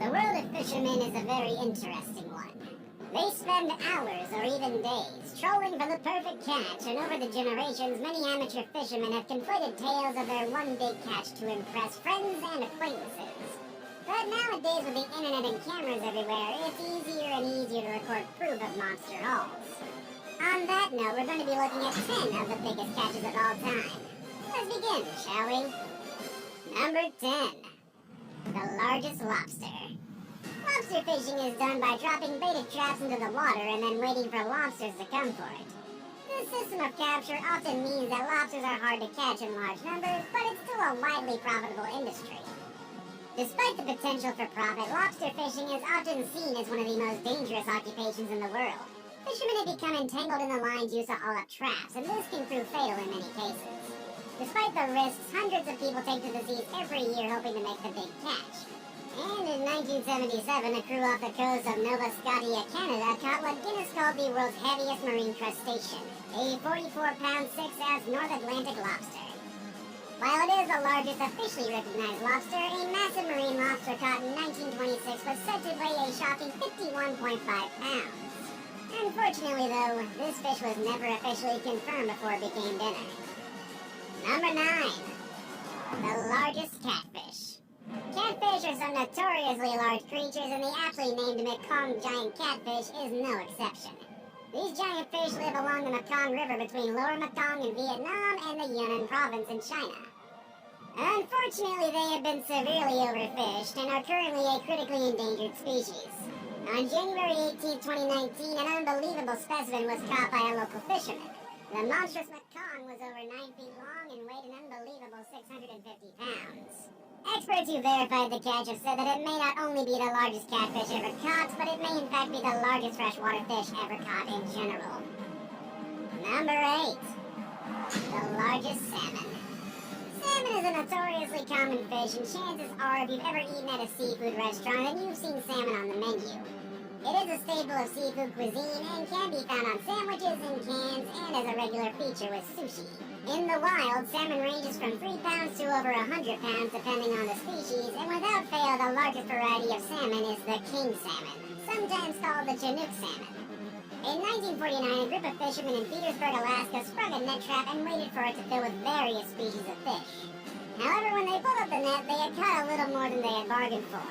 The world of fishermen is a very interesting one. They spend hours or even days trolling for the perfect catch, and over the generations, many amateur fishermen have conflated tales of their one big catch to impress friends and acquaintances. But nowadays, with the internet and cameras everywhere, it's easier and easier to record proof of monster hauls. On that note, we're going to be looking at 10 of the biggest catches of all time. Let's begin, shall we? Number 10. The largest lobster. Lobster fishing is done by dropping baited traps into the water and then waiting for lobsters to come for it. This system of capture often means that lobsters are hard to catch in large numbers, but it's still a widely profitable industry. Despite the potential for profit, lobster fishing is often seen as one of the most dangerous occupations in the world. Fishermen have become entangled in the lines used to haul up traps, and this can prove fatal in many cases. Despite the risks, hundreds of people take to the seas every year hoping to make the big catch. And in 1977, a crew off the coast of Nova Scotia, Canada, caught what Guinness called the world's heaviest marine crustacean, a 44-pound 6-ounce North Atlantic lobster. While it is the largest officially recognized lobster, a massive marine lobster caught in 1926 was said to weigh a shocking 51.5 pounds. Unfortunately, though, this fish was never officially confirmed before it became dinner. Number 9. The largest catfish. Catfish are some notoriously large creatures, and the aptly named Mekong giant catfish is no exception. These giant fish live along the Mekong River between Lower Mekong in Vietnam and the Yunnan province in China. Unfortunately, they have been severely overfished and are currently a critically endangered species. On January 18, 2019, an unbelievable specimen was caught by a local fisherman. The monstrous Mekong was over 9 feet long and weighed an unbelievable 650 pounds. Experts who verified the catch have said that it may not only be the largest catfish ever caught, but it may in fact be the largest freshwater fish ever caught in general. Number 8. The largest salmon. Salmon is a notoriously common fish, and chances are if you've ever eaten at a seafood restaurant, then you've seen salmon on the menu. It is a staple of seafood cuisine and can be found on sandwiches, in cans, and as a regular feature with sushi. In the wild, salmon ranges from 3 pounds to over 100 pounds depending on the species, and without fail, the largest variety of salmon is the king salmon, sometimes called the Chinook salmon. In 1949, a group of fishermen in Petersburg, Alaska sprung a net trap and waited for it to fill with various species of fish. However, when they pulled up the net, they had caught a little more than they had bargained for.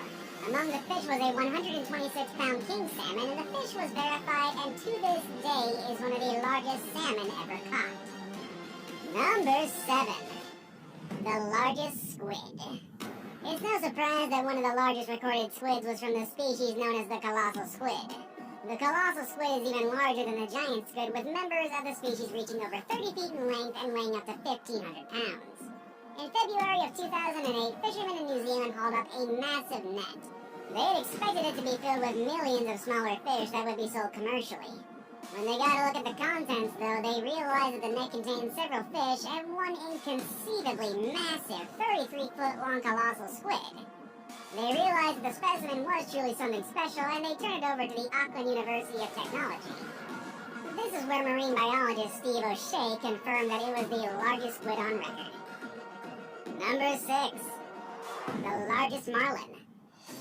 Among the fish was a 126-pound king salmon, and the fish was verified and to this day is one of the largest salmon ever caught. Number 7. The largest squid. It's no surprise that one of the largest recorded squids was from the species known as the colossal squid. The colossal squid is even larger than the giant squid, with members of the species reaching over 30 feet in length and weighing up to 1,500 pounds. In February of 2008, fishermen in New Zealand hauled up a massive net. They had expected it to be filled with millions of smaller fish that would be sold commercially. When they got a look at the contents, though, they realized that the net contained several fish and one inconceivably massive 33-foot-long colossal squid. They realized that the specimen was truly something special, and they turned it over to the Auckland University of Technology. This is where marine biologist Steve O'Shea confirmed that it was the largest squid on record. Number 6. The largest marlin.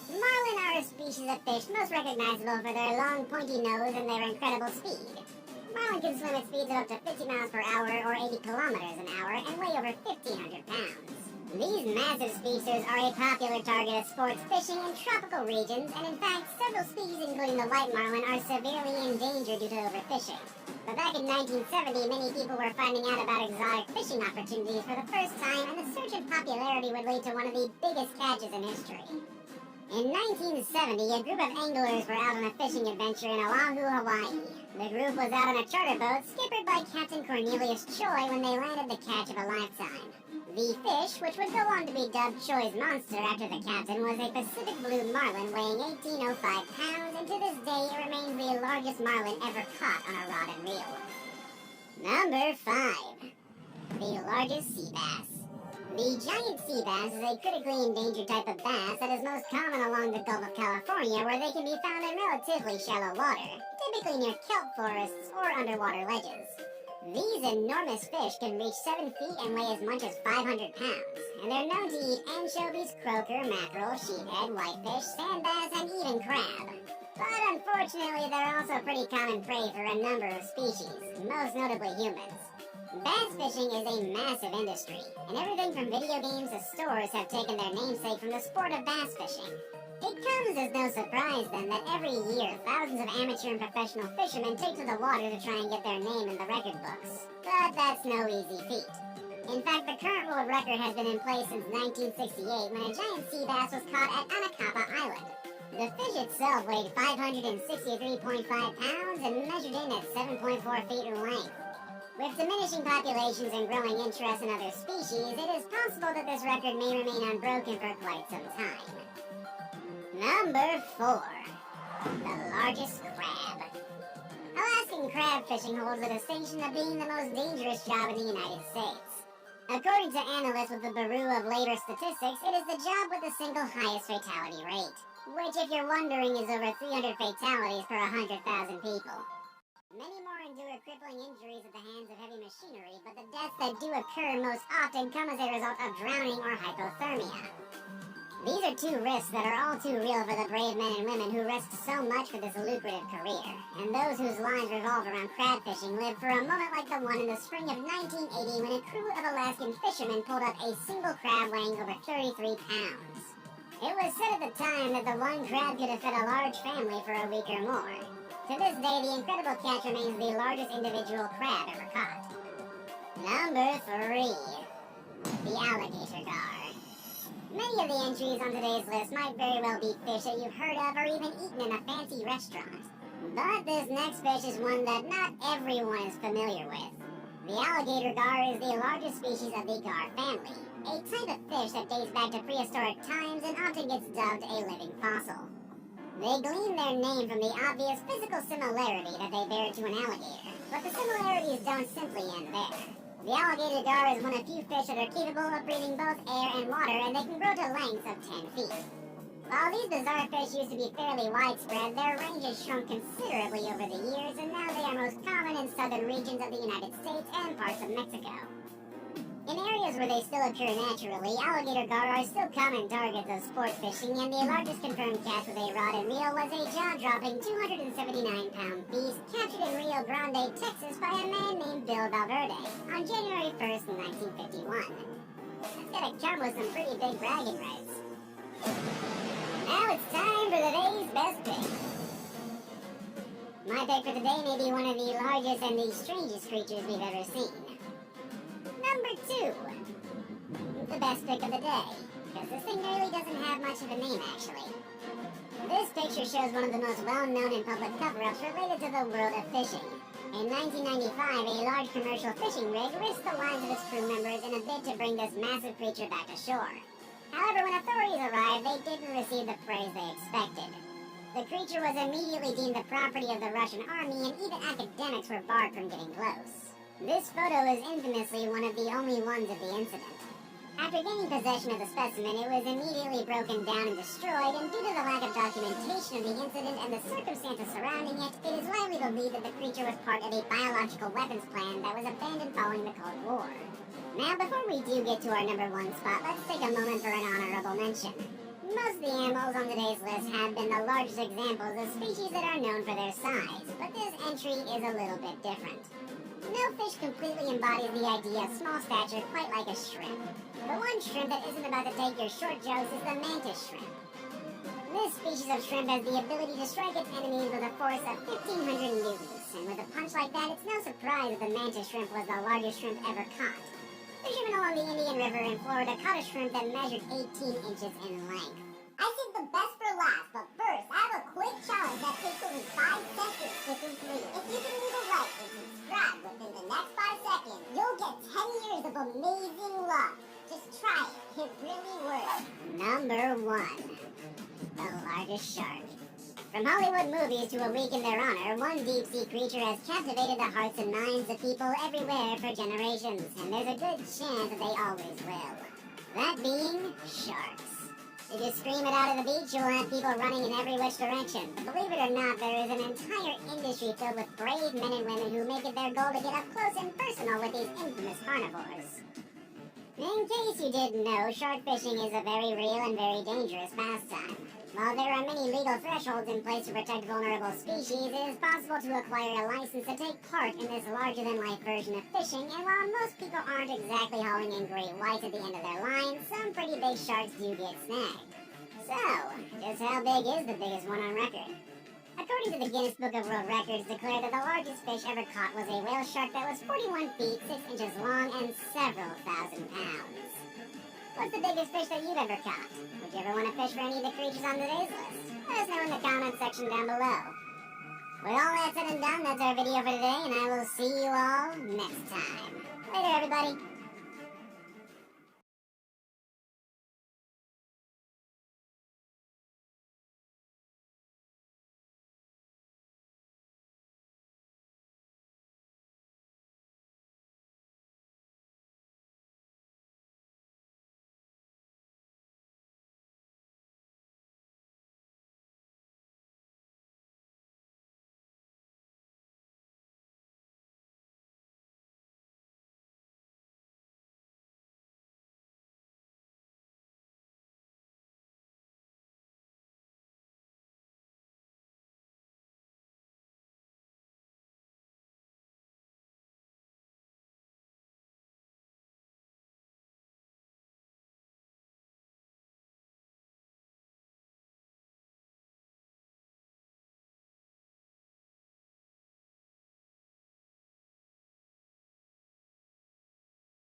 Marlin are a species of fish most recognizable for their long, pointy nose and their incredible speed. Marlin can swim at speeds of up to 50 miles per hour or 80 kilometers an hour and weigh over 1,500 pounds. These massive species are a popular target of sports fishing in tropical regions, and in fact, several species, including the white marlin, are severely endangered due to overfishing. But back in 1970, many people were finding out about exotic fishing opportunities for the first time, and the surge in popularity would lead to one of the biggest catches in history. In 1970, a group of anglers were out on a fishing adventure in Oahu, Hawaii. The group was out on a charter boat skippered by Captain Cornelius Choi when they landed the catch of a lifetime. The fish, which would go on to be dubbed Choi's Monster after the captain, was a Pacific blue marlin weighing 1,805 pounds, and to this day it remains the largest marlin ever caught on a rod and reel. Number 5. The largest sea bass. The giant sea bass is a critically endangered type of bass that is most common along the Gulf of California, where they can be found in relatively shallow water, typically near kelp forests or underwater ledges. These enormous fish can reach 7 feet and weigh as much as 500 pounds, and they're known to eat anchovies, croaker, mackerel, sheephead, whitefish, sand bass, and even crab. But unfortunately, they're also pretty common prey for a number of species, most notably humans. Bass fishing is a massive industry, and everything from video games to stores have taken their namesake from the sport of bass fishing. It comes as no surprise then that every year thousands of amateur and professional fishermen take to the water to try and get their name in the record books. But that's no easy feat. In fact, the current world record has been in place since 1968 when a giant sea bass was caught at Anacapa Island. The fish itself weighed 563.5 pounds and measured in at 7.4 feet in length. With diminishing populations and growing interest in other species, it is possible that this record may remain unbroken for quite some time. Number 4. The largest crab. Alaskan crab fishing holds the distinction of being the most dangerous job in the United States. According to analysts with the Bureau of Labor Statistics, it is the job with the single highest fatality rate, which, if you're wondering, is over 300 fatalities per 100,000 people. Many more endure crippling injuries at the hands of heavy machinery, but the deaths that do occur most often come as a result of drowning or hypothermia. These are two risks that are all too real for the brave men and women who risk so much for this lucrative career, and those whose lives revolve around crab fishing live for a moment like the one in the spring of 1980 when a crew of Alaskan fishermen pulled up a single crab weighing over 33 pounds. It was said at the time that the one crab could have fed a large family for a week or more. To this day, the incredible catch remains the largest individual crab ever caught. Number 3. The alligator gar. Many of the entries on today's list might very well be fish that you've heard of or even eaten in a fancy restaurant. But this next fish is one that not everyone is familiar with. The alligator gar is the largest species of the gar family, a type of fish that dates back to prehistoric times and often gets dubbed a living fossil. They glean their name from the obvious physical similarity that they bear to an alligator, but the similarities don't simply end there. The alligator gar is one of few fish that are capable of breathing both air and water, and they can grow to lengths of 10 feet. While these bizarre fish used to be fairly widespread, their range has shrunk considerably over the years, and now they are most common in southern regions of the United States and parts of Mexico. In areas where they still occur naturally, alligator gar are still common targets of sport fishing, and the largest confirmed catch with a rod and reel was a jaw-dropping 279-pound beast captured in Rio Grande, Texas by a man named Bill Valverde on January 1st, 1951. That's gotta come with some pretty big bragging rights. Now it's time for today's best pick. My pick for today may be one of the largest and the strangest creatures we've ever seen. Number 2. The best pick of the day, because this thing really doesn't have much of a name, actually. This picture shows one of the most well-known and public cover-ups related to the world of fishing. In 1995, a large commercial fishing rig risked the lives of its crew members in a bid to bring this massive creature back ashore. However, when authorities arrived, they didn't receive the praise they expected. The creature was immediately deemed the property of the Russian army, and even academics were barred from getting close. This photo is infamously one of the only ones of the incident. After gaining possession of the specimen, it was immediately broken down and destroyed, and due to the lack of documentation of the incident and the circumstances surrounding it, it is widely believed that the creature was part of a biological weapons plan that was abandoned following the Cold War. Now, before we do get to our number 1 spot, let's take a moment for an honorable mention. Most of the animals on today's list have been the largest examples of species that are known for their size, but this entry is a little bit different. No fish completely embodies the idea of small stature quite like a shrimp. The one shrimp that isn't about to take your short jokes is the mantis shrimp. This species of shrimp has the ability to strike its enemies with a force of 1,500 newtons, and with a punch like that, it's no surprise that the mantis shrimp was the largest shrimp ever caught. Fishermen along the Indian River in Florida caught a shrimp that measured 18 inches in length. I think the best for last, but first, I have a quick challenge that takes only 5 seconds to complete. If you can leave a like and subscribe within the next 5 seconds, you'll get 10 years of amazing luck. Just try it. It really works. Number 1. The largest shark. From Hollywood movies to A Week in Their Honor, one deep-sea creature has captivated the hearts and minds of people everywhere for generations, and there's a good chance that they always will. That being sharks. If you scream it out at the beach, you'll have people running in every which direction. But believe it or not, there is an entire industry filled with brave men and women who make it their goal to get up close and personal with these infamous carnivores. In case you didn't know, shark fishing is a very real and very dangerous pastime. While there are many legal thresholds in place to protect vulnerable species, it is possible to acquire a license to take part in this larger-than-life version of fishing, and while most people aren't exactly hauling in great whites at the end of their line, some pretty big sharks do get snagged. So, just how big is the biggest one on record? According to the Guinness Book of World Records, declared that the largest fish ever caught was a whale shark that was 41 feet, 6 inches long, and several thousand pounds. What's the biggest fish that you've ever caught? Would you ever want to fish for any of the creatures on today's list? Let us know in the comment section down below. With all that said and done, that's our video for today, and I will see you all next time. Later, everybody.